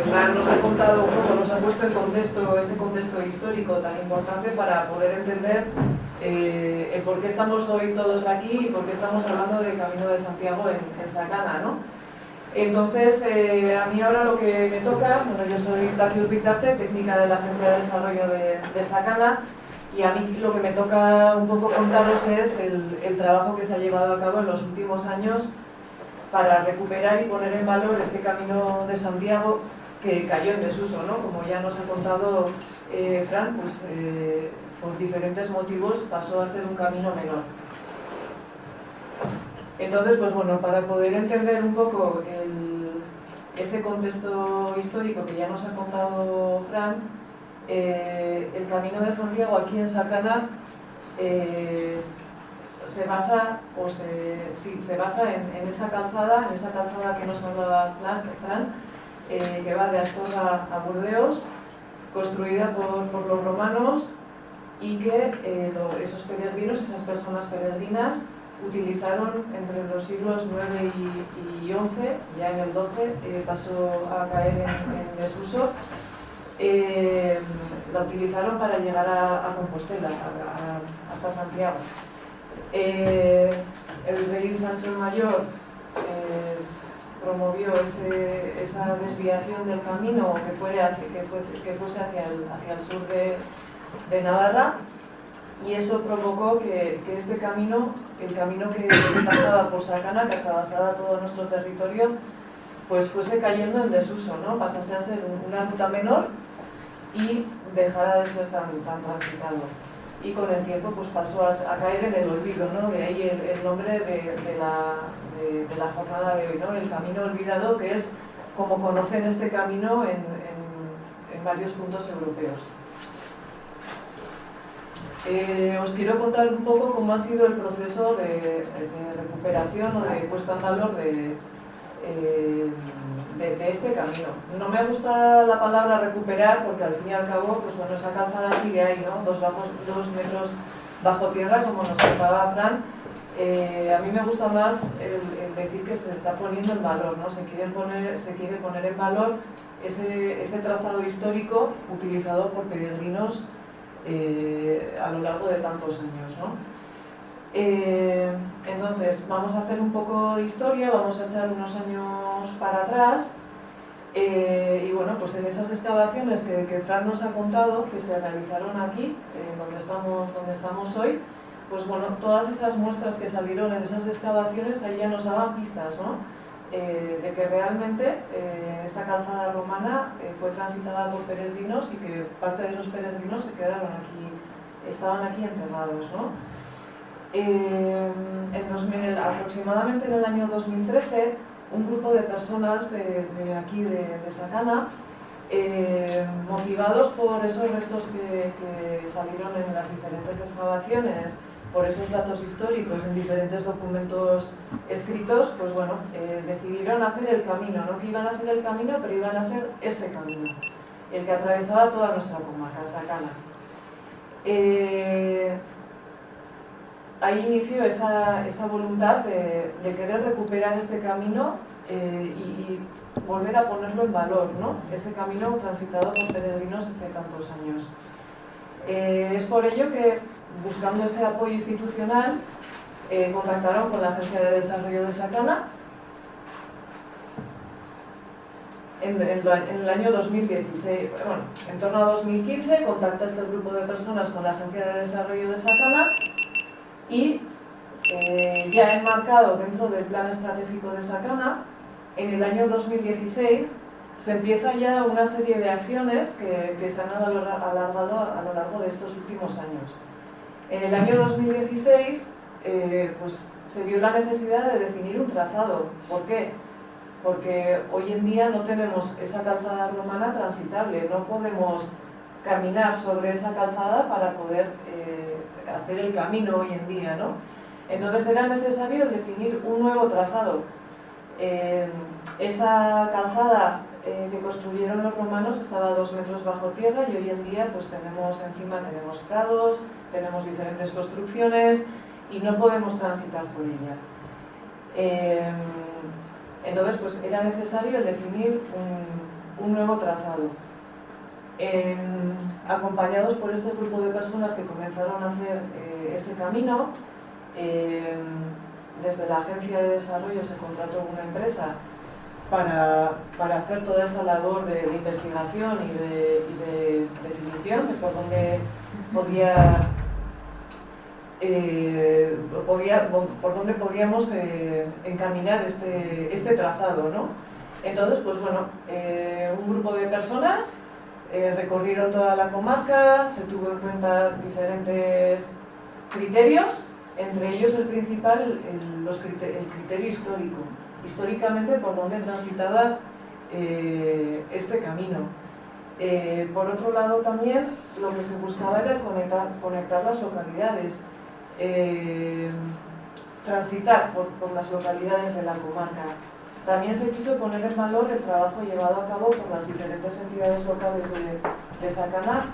Fran nos ha contado un poco, nos ha puesto en contexto, ese contexto histórico tan importante para poder entender el por qué estamos hoy todos aquí y por qué estamos hablando del Camino de Santiago en Sacana, ¿no? Entonces, a mí ahora lo que me toca, bueno, yo soy Taki Urbitarte, técnica de la Agencia de Desarrollo de Sacana, y a mí lo que me toca un poco contaros es el trabajo que se ha llevado a cabo en los últimos años para recuperar y poner en valor este Camino de Santiago que cayó en desuso, ¿no? Como ya nos ha contado Fran, pues por diferentes motivos pasó a ser un camino menor. Entonces, pues bueno, para poder entender un poco ese contexto histórico que ya nos ha contado Fran, el Camino de Santiago aquí en Sacana se basa en esa calzada que nos hablaba Fran, que va de Astorga a Burdeos, construida por los romanos y que esos peregrinos, esas personas peregrinas, utilizaron entre los siglos IX y XI, ya en el XII pasó a caer en desuso. La utilizaron para llegar a Compostela, hasta Santiago. El rey Sancho el Mayor promovió esa desviación del camino que fuese hacia el sur de Navarra, y eso provocó que este camino, el camino que pasaba por Sacana, que atravesaba todo nuestro territorio, pues fuese cayendo en desuso, ¿no? Pasase a ser una ruta menor y dejara de ser tan transitado. Y con el tiempo pues pasó a caer en el olvido, ¿no? De ahí el nombre de la jornada de hoy, ¿no? El camino olvidado, que es como conocen este camino en varios puntos europeos. Os quiero contar un poco cómo ha sido el proceso de recuperación o de puesta en valor de este camino. No me gusta la palabra recuperar porque al fin y al cabo, pues bueno, esa calzada sigue ahí, ¿no? 2 metros bajo tierra, como nos contaba Fran. A mí me gusta más el decir que se está poniendo en valor, ¿no? Se quiere poner en valor ese trazado histórico utilizado por peregrinos a lo largo de tantos años, ¿no? Entonces, vamos a hacer un poco de historia, vamos a echar unos años para atrás, y bueno, pues en esas excavaciones que Fran nos ha contado, que se realizaron aquí, donde estamos hoy, pues bueno, todas esas muestras que salieron en esas excavaciones ahí ya nos daban pistas, ¿no? De que realmente esa calzada romana fue transitada por peregrinos y que parte de esos peregrinos se quedaron aquí, estaban aquí enterrados, ¿no? Aproximadamente en el año 2013, un grupo de personas de aquí de Sacana, motivados por esos restos que salieron en las diferentes excavaciones, por esos datos históricos en diferentes documentos escritos, pues bueno, decidieron hacer el camino, no que iban a hacer el camino, pero iban a hacer este camino, el que atravesaba toda nuestra comarca, Sacana. Ahí inició esa voluntad de querer recuperar este camino y volver a ponerlo en valor, ¿no? Ese camino transitado por peregrinos hace tantos años. Es por ello que, buscando ese apoyo institucional, contactaron con la Agencia de Desarrollo de Sacana en el año 2016. Bueno, en torno a 2015 contacta este grupo de personas con la Agencia de Desarrollo de Sacana y ya enmarcado dentro del Plan Estratégico de Sacana, en el año 2016 se empieza ya una serie de acciones que se han alargado a lo largo de estos últimos años. En el año 2016 pues se vio la necesidad de definir un trazado. ¿Por qué? Porque hoy en día no tenemos esa calzada romana transitable, no podemos caminar sobre esa calzada para poder hacer el camino hoy en día, ¿no? Entonces era necesario definir un nuevo trazado. Esa calzada que construyeron los romanos estaba a 2 metros bajo tierra y hoy en día pues encima tenemos prados, tenemos diferentes construcciones y no podemos transitar por ella. Entonces pues era necesario definir un nuevo trazado. Acompañados por este grupo de personas que comenzaron a hacer ese camino, desde la Agencia de Desarrollo se contrató una empresa para hacer toda esa labor de investigación y de definición de por dónde por dónde podíamos encaminar este trazado, ¿no? Entonces, pues bueno, un grupo de personas recorrieron toda la comarca, se tuvo en cuenta diferentes criterios, entre ellos el principal, el criterio histórico, históricamente por donde transitaba este camino. Por otro lado también lo que se buscaba era el conectar las localidades, transitar por las localidades de la comarca. También se quiso poner en valor el trabajo llevado a cabo por las diferentes entidades locales de Sacaná.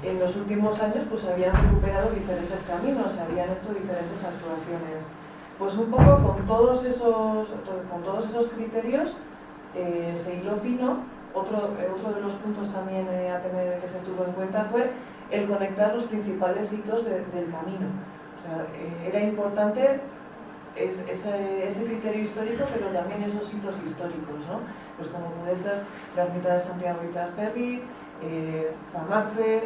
En los últimos años pues habían recuperado diferentes caminos, se habían hecho diferentes actuaciones. Pues un poco con todos esos criterios se hiló fino. Otro de los puntos también a tener que se tuvo en cuenta fue el conectar los principales hitos del camino. O sea, era importante ese criterio histórico, pero también esos hitos históricos, ¿no? Pues como puede ser la ermita de Santiago Itsasperri, Zamatze,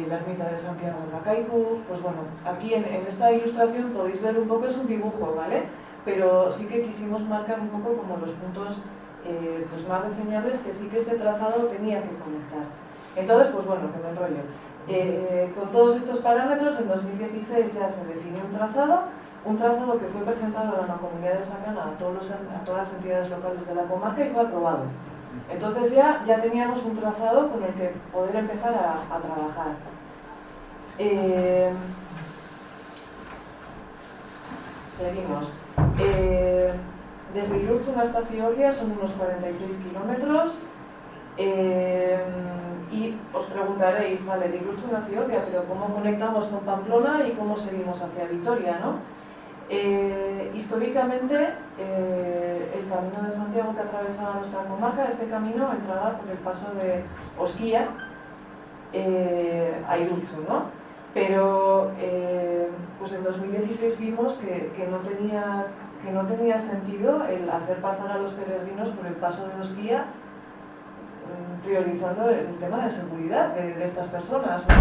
la ermita de Santiago Lakaiku. Pues bueno, aquí en esta ilustración podéis ver un poco, es un dibujo, ¿vale? Pero sí que quisimos marcar un poco como los puntos pues más reseñables que sí que este trazado tenía que conectar. Entonces, pues bueno, que me enrollo. Con todos estos parámetros, en 2016 ya se definió un trazado que fue presentado a la Mancomunidad de Sacaná, a todas las entidades locales de la comarca y fue aprobado. Entonces ya teníamos un trazado con el que poder empezar a trabajar. Seguimos. Desde Irurzun hasta Fiordia son unos 46 kilómetros. Y os preguntaréis, vale, de Irurzun a Fiordia, pero ¿cómo conectamos con Pamplona y cómo seguimos hacia Vitoria, ¿no? Históricamente, el camino de Santiago que atravesaba nuestra comarca, este camino entraba por el paso de Osquía a Irurzun, ¿no? Pero pues en 2016 vimos que no tenía sentido el hacer pasar a los peregrinos por el paso de Osquía, priorizando el tema de seguridad de estas personas, ¿no?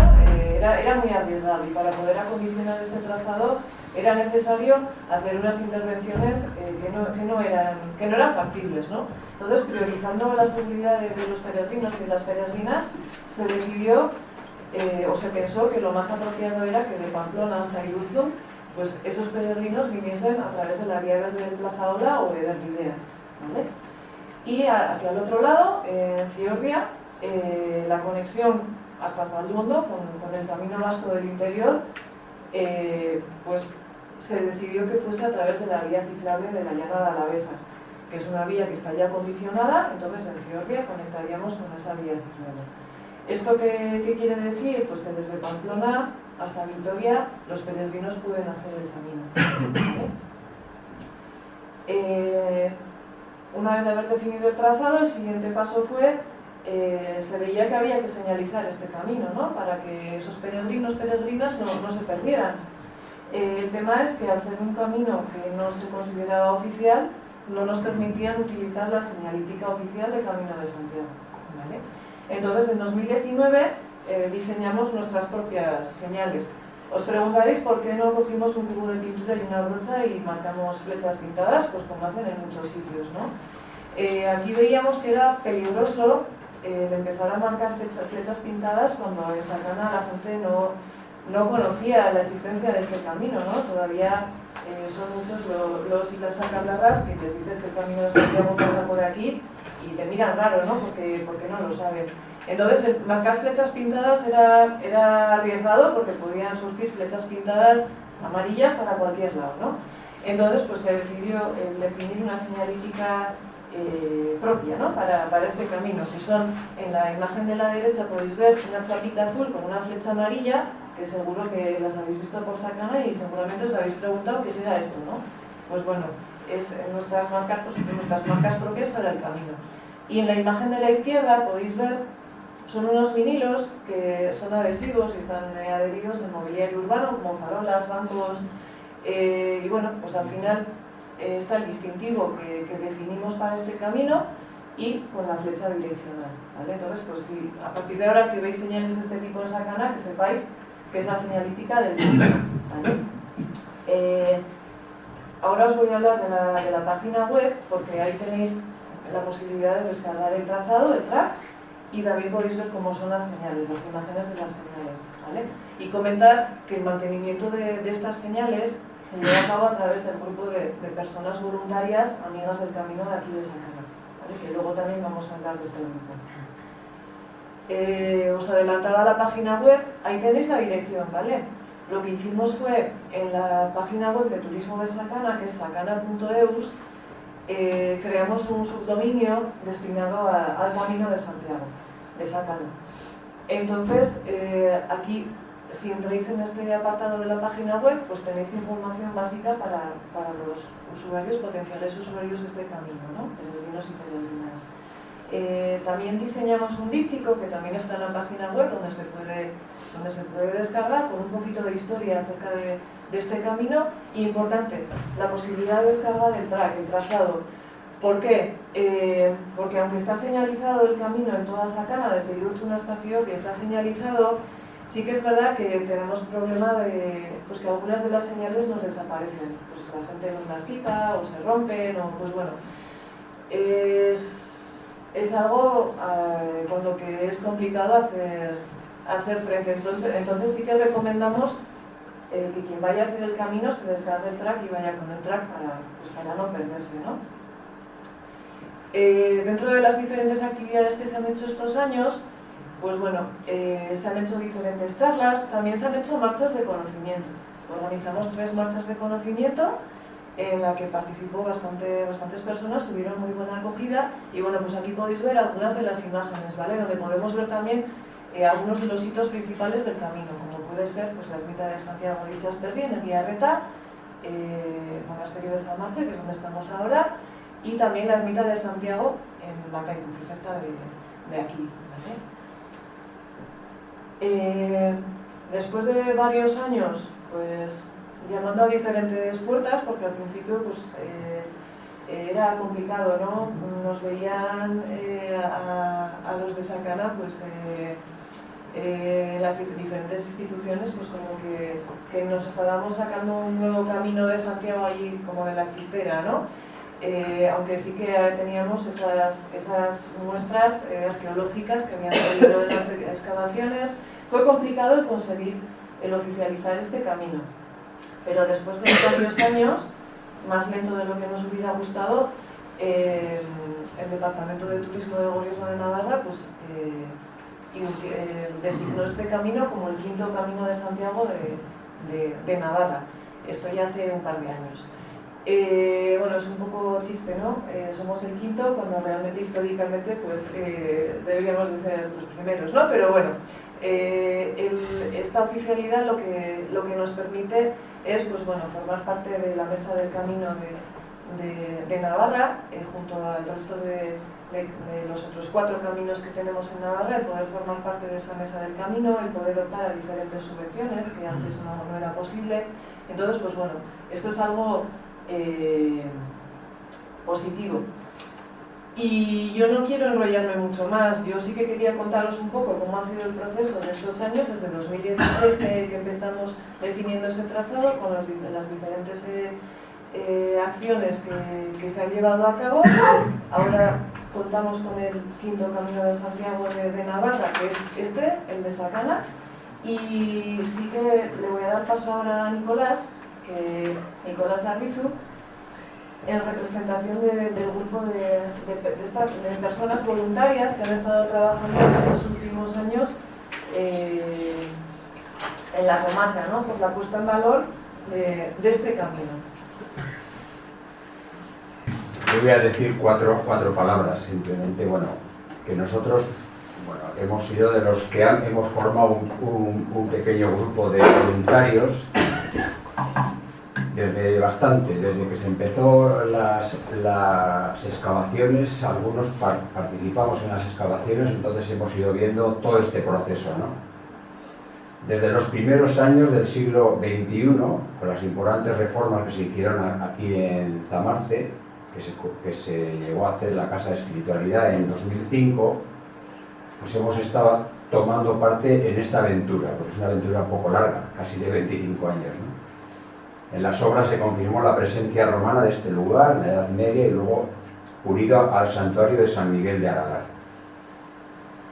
Era muy arriesgado y para poder acondicionar este trazado era necesario hacer unas intervenciones que no eran factibles, ¿no? Entonces, priorizando la seguridad de los peregrinos y de las peregrinas, se decidió o se pensó que lo más apropiado era que de Pamplona hasta Irurzun, pues esos peregrinos viniesen a través de la vía de Plaza Ola o de Dervidea, ¿vale? Y hacia el otro lado, en Fiordia, la conexión hasta Zalduondo con el camino vasco del interior, pues se decidió que fuese a través de la vía ciclable de la Llanada Alavesa, que es una vía que está ya acondicionada. Entonces en Fiordia conectaríamos con esa vía ciclable. ¿Esto qué quiere decir? Pues que desde Pamplona hasta Vitoria los peregrinos pueden hacer el camino, ¿vale? Una vez de haber definido el trazado, el siguiente paso fue, se veía que había que señalizar este camino, ¿no? Para que esos peregrinas no se perdieran. El tema es que al ser un camino que no se consideraba oficial, no nos permitían utilizar la señalítica oficial del Camino de Santiago, ¿vale? Entonces, en 2019 diseñamos nuestras propias señales. Os preguntaréis por qué no cogimos un cubo de pintura y una brocha y marcamos flechas pintadas, pues como hacen en muchos sitios, ¿no? Aquí veíamos que era peligroso empezar a marcar flechas pintadas cuando en Sacaná la gente no conocía la existencia de este camino, ¿no? Todavía son muchos los y las sacarlarras que les dices que el Camino de Santiago pasa por aquí y te miran raro, ¿no? Porque no lo saben. Entonces, marcar flechas pintadas era arriesgado porque podían surgir flechas pintadas amarillas para cualquier lado, ¿no? Entonces, pues se decidió definir una señalítica propia, ¿no? para este camino, que son, en la imagen de la derecha podéis ver una chapita azul con una flecha amarilla, que seguro que las habéis visto por Sacaná y seguramente os habéis preguntado qué será esto, ¿no? Pues bueno, es nuestras marcas propias para el camino. Y en la imagen de la izquierda podéis ver, son unos vinilos que son adhesivos y están adheridos en mobiliario urbano, como farolas, bancos, y bueno, pues al final está el distintivo que definimos para este camino y con la flecha direccional, ¿vale? Entonces, pues si, a partir de ahora, si veis señales de este tipo en Sakana, que sepáis que es la señalítica del camino, ¿vale? Ahora os voy a hablar de la página web, porque ahí tenéis la posibilidad de descargar el trazado, el track, y también podéis ver cómo son las señales, las imágenes de las señales, ¿vale? Y comentar que el mantenimiento de estas señales se lleva a cabo a través del grupo de personas voluntarias, amigas del camino de aquí de Sakana, ¿vale? Que luego también vamos a hablar de este grupo. Os adelantaba la página web, ahí tenéis la dirección, ¿vale? Lo que hicimos fue, en la página web de Turismo de Sakana, que es sakana.eus, creamos un subdominio destinado al Camino de Santiago, de Sakana. Entonces, aquí, si entráis en este apartado de la página web, pues tenéis información básica para los usuarios, potenciales usuarios de este camino, ¿no? Peregrinos y peregrinas. También diseñamos un díptico que también está en la página web, donde se puede descargar con un poquito de historia acerca de este camino. Y importante, la posibilidad de descargar el track, el trazado. ¿Por qué? Porque aunque está señalizado el camino en toda Sakana, desde Irurtzun hasta Fiordi está señalizado, sí que es verdad que tenemos problema de pues que algunas de las señales nos desaparecen. Pues la gente nos las quita o se rompen, o pues bueno. Es algo con lo que es complicado hacer frente. Entonces sí que recomendamos que quien vaya a hacer el camino se descargue el track y vaya con el track para no perderse, ¿no? Dentro de las diferentes actividades que se han hecho estos años, pues bueno, se han hecho diferentes charlas, también se han hecho marchas de conocimiento. Organizamos 3 marchas de conocimiento en la que participó bastantes personas, tuvieron muy buena acogida y bueno, pues aquí podéis ver algunas de las imágenes, ¿vale? Donde podemos ver también algunos de los hitos principales del camino, como puede ser pues, la ermita de Santiago de Itxasperri en Eguiarreta, el monasterio de Zamarche, que es donde estamos ahora, y también la ermita de Santiago en Bacaicu, que es esta de aquí, ¿vale? Después de varios años, pues llamando a diferentes puertas, porque al principio pues, era complicado, ¿no? Nos veían a los de Sakana, pues las diferentes instituciones, pues como que nos estábamos sacando un nuevo camino de Santiago allí como de la chistera, ¿no? Aunque sí que teníamos esas muestras arqueológicas que habían salido de las excavaciones. Fue complicado el conseguir el oficializar este camino, pero después de varios años, más lento de lo que nos hubiera gustado, el Departamento de Turismo del Gobierno de Navarra pues, designó este camino como el 5.º Camino de Santiago de Navarra. Esto ya hace un par de años. Bueno, es un poco chiste, ¿no? Somos el 5.º cuando realmente históricamente pues, deberíamos de ser los primeros, ¿no? Pero bueno, esta oficialidad lo que nos permite es pues, bueno, formar parte de la Mesa del Camino de Navarra, junto al resto de los otros 4 caminos que tenemos en Navarra, el poder formar parte de esa Mesa del Camino, el poder optar a diferentes subvenciones, que antes no era posible. Entonces, pues bueno, esto es algo positivo. Y yo no quiero enrollarme mucho más, yo sí que quería contaros un poco cómo ha sido el proceso de estos años, desde 2016 que empezamos definiendo ese trazado con las diferentes acciones que se han llevado a cabo. Ahora contamos con el 5.º Camino de Santiago de Navarra, que es este, el de Sakana, y sí que le voy a dar paso ahora a Nicolás Arrizu, en representación del grupo de personas voluntarias que han estado trabajando en los últimos años en la comarca, ¿no? Por la puesta en valor de este camino. Yo voy a decir cuatro palabras, simplemente, bueno, que nosotros hemos sido de los que hemos formado un pequeño grupo de voluntarios desde bastante, desde que se empezó las excavaciones, algunos participamos en las excavaciones, entonces hemos ido viendo todo este proceso, ¿no? Desde los primeros años del siglo XXI, con las importantes reformas que se hicieron aquí en Zamarce, que se llegó a hacer la Casa de Espiritualidad en 2005, pues hemos estado tomando parte en esta aventura, porque es una aventura un poco larga, casi de 25 años, ¿no? En las obras se confirmó la presencia romana de este lugar en la Edad Media y luego unido al santuario de San Miguel de Aralar.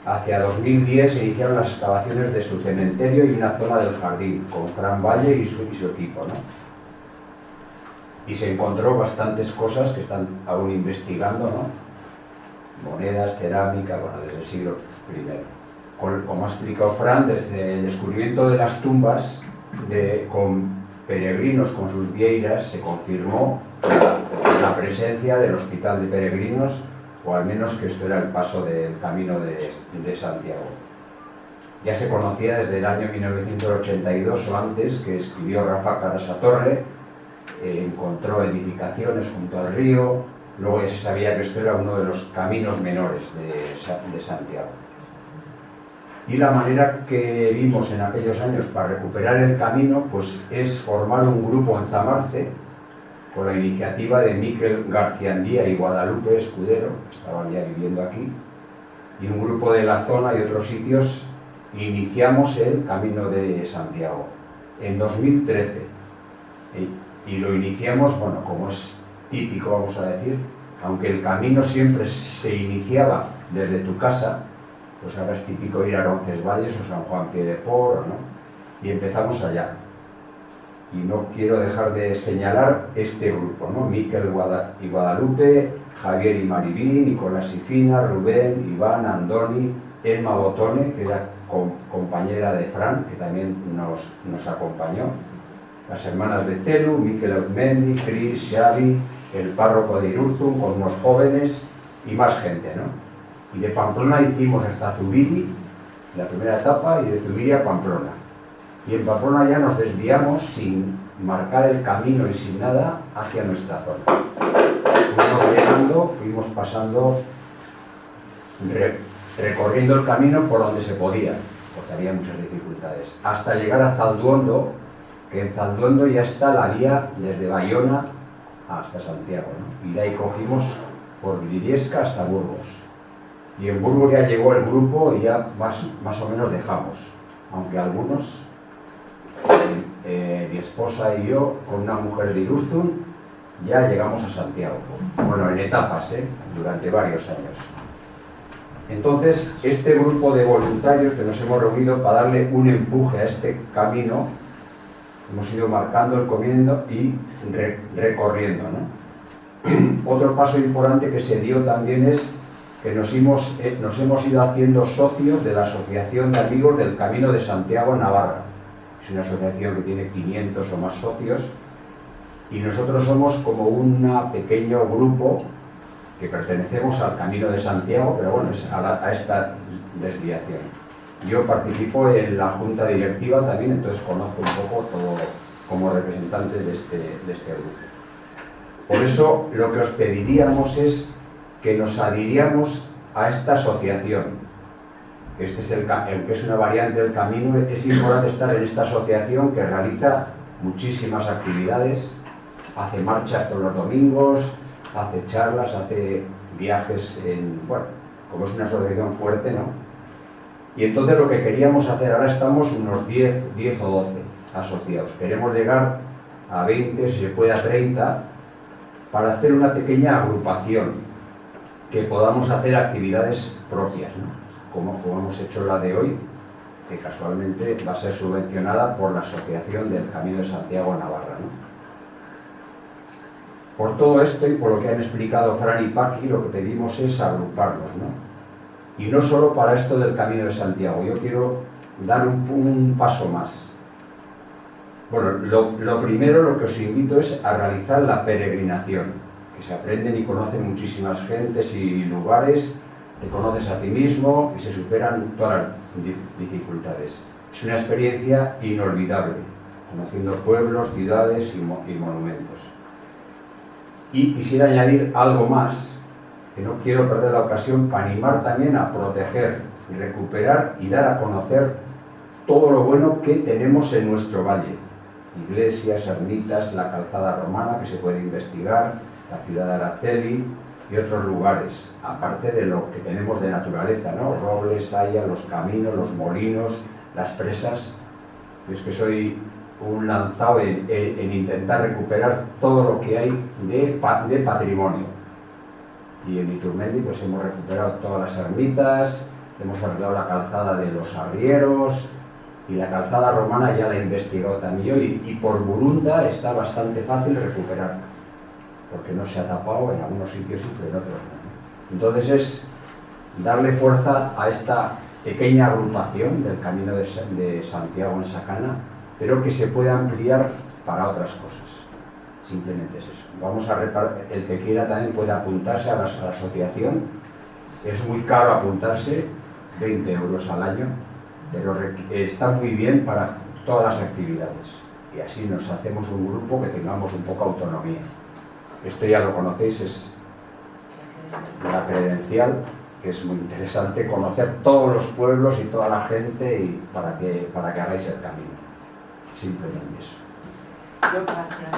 Hacia 2010 se iniciaron las excavaciones de su cementerio y una zona del jardín, con Fran Valle y su equipo, ¿no? Y se encontró bastantes cosas que están aún investigando, ¿no? Monedas, cerámica, bueno, desde el siglo I. Como ha explicado Fran, desde el descubrimiento de las tumbas con peregrinos con sus vieiras se confirmó la presencia del hospital de peregrinos, o al menos que esto era el paso del camino de Santiago. Ya se conocía desde el año 1982 o antes, que escribió Rafa Carasatorre, encontró edificaciones junto al río, luego ya se sabía que esto era uno de los caminos menores de Santiago. Y la manera que vimos en aquellos años para recuperar el camino, pues es formar un grupo en Zamarce, con la iniciativa de Miquel Garciandía y Guadalupe Escudero, que estaban ya viviendo aquí, y un grupo de la zona y otros sitios, iniciamos el Camino de Santiago en 2013. Y lo iniciamos, bueno, como es típico, vamos a decir, aunque el camino siempre se iniciaba desde tu casa, pues ahora es típico ir a Roncesvalles o San Juan Piedeport, ¿no? Y empezamos allá. Y no quiero dejar de señalar este grupo, ¿no? Miquel y Guadalupe, Javier y Maribí, Nicolás y Fina, Rubén, Iván, Andoni, Elma Botone, que era compañera de Fran, que también nos acompañó, las hermanas de Telu, Miquel Otmendi, Cris, Xavi, el párroco de Irurzun, con unos jóvenes y más gente, ¿no? Y de Pamplona hicimos hasta Zubiri, la primera etapa, y de Zubiri a Pamplona. Y en Pamplona ya nos desviamos sin marcar el camino y sin nada hacia nuestra zona. Fuimos llegando, fuimos pasando, recorriendo el camino por donde se podía, porque había muchas dificultades, hasta llegar a Zalduondo, que en Zalduondo ya está la vía desde Bayona hasta Santiago, ¿no? Y de ahí cogimos por Briviesca hasta Burgos. Y en Burgos ya llegó el grupo y ya más o menos dejamos, aunque algunos, mi esposa y yo, con una mujer de Irurzun, ya llegamos a Santiago. Bueno, en etapas, durante varios años. Entonces, este grupo de voluntarios que nos hemos reunido para darle un empuje a este camino, hemos ido marcando el camino y recorriendo, ¿no? Otro paso importante que se dio también es que nos hemos ido haciendo socios de la Asociación de Amigos del Camino de Santiago Navarra. Es una asociación que tiene 500 o más socios y nosotros somos como un pequeño grupo que pertenecemos al Camino de Santiago, pero bueno, es a esta desviación. Yo participo en la junta directiva también, entonces conozco un poco todo como representante de este grupo. Por eso lo que os pediríamos es que nos adhiriéramos a esta asociación. Este es que es una variante del camino, es importante estar en esta asociación que realiza muchísimas actividades, hace marchas todos los domingos, hace charlas, hace viajes, bueno, como es una asociación fuerte, ¿no? Y entonces lo que queríamos hacer, ahora estamos unos 10 o 12 asociados, queremos llegar a 20, si se puede a 30, para hacer una pequeña agrupación, que podamos hacer actividades propias, ¿no? Como hemos hecho la de hoy, que casualmente va a ser subvencionada por la Asociación del Camino de Santiago Navarra, ¿no? Por todo esto y por lo que han explicado Fran y Paqui, lo que pedimos es agruparnos, ¿no? Y no solo para esto del Camino de Santiago, yo quiero dar un paso más. Bueno, lo primero, lo que os invito es a realizar la peregrinación, que se aprenden y conocen muchísimas gentes y lugares, te conoces a ti mismo y se superan todas las dificultades. Es una experiencia inolvidable, conociendo pueblos, ciudades y monumentos. Y quisiera añadir algo más, que no quiero perder la ocasión, para animar también a proteger y recuperar y dar a conocer todo lo bueno que tenemos en nuestro valle. Iglesias, ermitas, la calzada romana que se puede investigar, la ciudad de Araceli y otros lugares, aparte de lo que tenemos de naturaleza, ¿no? Robles, haya, los caminos, los molinos, las presas. Yo es que soy un lanzado en intentar recuperar todo lo que hay de patrimonio. Y en Iturmendi pues hemos recuperado todas las ermitas, hemos arreglado la calzada de los arrieros, y la calzada romana ya la he investigado también yo, y por Burunda está bastante fácil recuperarla, porque no se ha tapado en algunos sitios y en otros no. Entonces es darle fuerza a esta pequeña agrupación del Camino de Santiago en Sacana, pero que se puede ampliar para otras cosas. Simplemente es eso. Vamos a el que quiera también puede apuntarse a la asociación. Es muy caro apuntarse, 20 euros al año, pero está muy bien para todas las actividades. Y así nos hacemos un grupo que tengamos un poco autonomía. Esto ya lo conocéis, es la credencial, que es muy interesante conocer todos los pueblos y toda la gente y para que hagáis el camino. Simplemente eso. Gracias.